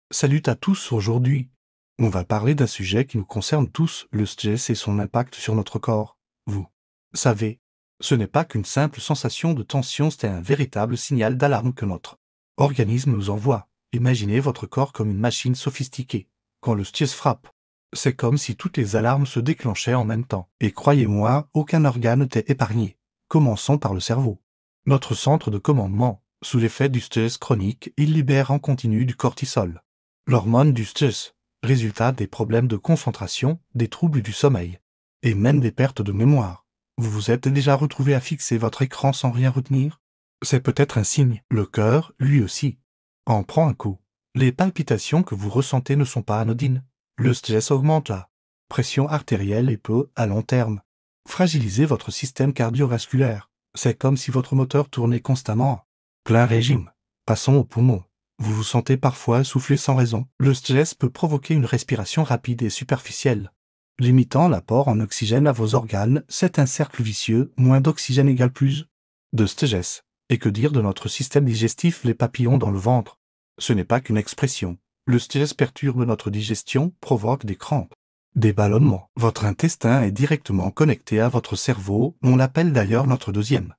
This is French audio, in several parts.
Salut à tous, aujourd'hui, on va parler d'un sujet qui nous concerne tous, le stress et son impact sur notre corps. Vous savez, ce n'est pas qu'une simple sensation de tension, c'est un véritable signal d'alarme que notre organisme nous envoie. Imaginez votre corps comme une machine sophistiquée. Quand le stress frappe, c'est comme si toutes les alarmes se déclenchaient en même temps. Et croyez-moi, aucun organe n'était épargné. Commençons par le cerveau. Notre centre de commandement, sous l'effet du stress chronique, il libère en continu du cortisol. L'hormone du stress, résultat des problèmes de concentration, des troubles du sommeil, et même des pertes de mémoire. Vous vous êtes déjà retrouvé à fixer votre écran sans rien retenir? C'est peut-être un signe. Le cœur, lui aussi, en prend un coup. Les palpitations que vous ressentez ne sont pas anodines. Le stress augmente la pression artérielle et peut, à long terme, fragiliser votre système cardiovasculaire. C'est comme si votre moteur tournait constamment en plein régime. Passons aux poumons. Vous vous sentez parfois essoufflé sans raison. Le stress peut provoquer une respiration rapide et superficielle, limitant l'apport en oxygène à vos organes. C'est un cercle vicieux, moins d'oxygène égale plus de stress. Et que dire de notre système digestif, les papillons dans le ventre? Ce n'est pas qu'une expression. Le stress perturbe notre digestion, provoque des crampes, des ballonnements. Votre intestin est directement connecté à votre cerveau, on l'appelle d'ailleurs notre deuxième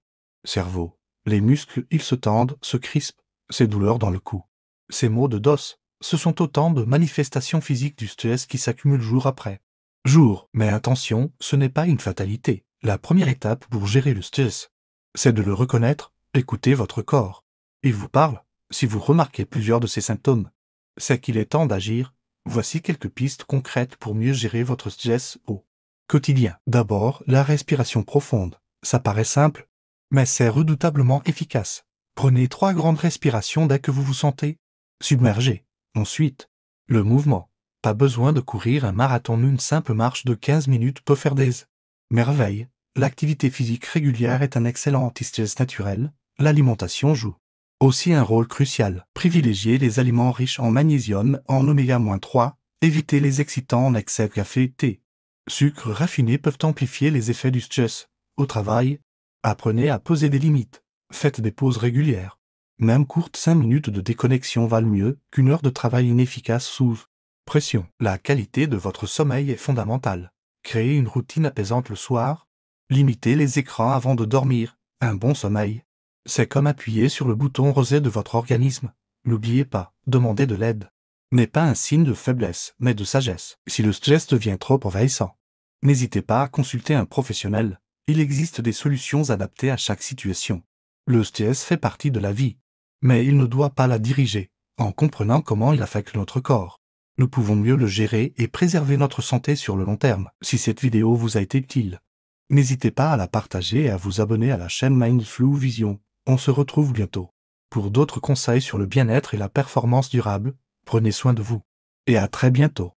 cerveau. Les muscles, ils se tendent, se crispent, ces douleurs dans le cou, ces maux de dos, ce sont autant de manifestations physiques du stress qui s'accumulent jour après jour. Mais attention, ce n'est pas une fatalité. La première étape pour gérer le stress, c'est de le reconnaître, écouter votre corps. Il vous parle. Si vous remarquez plusieurs de ces symptômes, c'est qu'il est temps d'agir. Voici quelques pistes concrètes pour mieux gérer votre stress au quotidien. D'abord, la respiration profonde. Ça paraît simple, mais c'est redoutablement efficace. Prenez 3 grandes respirations dès que vous vous sentez submergé. Ensuite, le mouvement. Pas besoin de courir un marathon, une simple marche de 15 minutes peut faire des merveilles. L'activité physique régulière est un excellent anti-stress naturel. L'alimentation joue aussi un rôle crucial. Privilégiez les aliments riches en magnésium, en oméga-3, évitez les excitants en excès. Café, thé, sucres raffinés peuvent amplifier les effets du stress. Au travail, apprenez à poser des limites. Faites des pauses régulières. Même courtes 5 minutes de déconnexion valent mieux qu'une heure de travail inefficace sous pression. La qualité de votre sommeil est fondamentale. Créez une routine apaisante le soir. Limitez les écrans avant de dormir. Un bon sommeil, c'est comme appuyer sur le bouton rosé de votre organisme. N'oubliez pas, demander de l'aide n'est pas un signe de faiblesse, mais de sagesse. Si le stress devient trop envahissant, n'hésitez pas à consulter un professionnel. Il existe des solutions adaptées à chaque situation. Le stress fait partie de la vie, mais il ne doit pas la diriger. En comprenant comment il affecte notre corps, nous pouvons mieux le gérer et préserver notre santé sur le long terme. Si cette vidéo vous a été utile, n'hésitez pas à la partager et à vous abonner à la chaîne Mindflow Vision. On se retrouve bientôt pour d'autres conseils sur le bien-être et la performance durable. Prenez soin de vous et à très bientôt.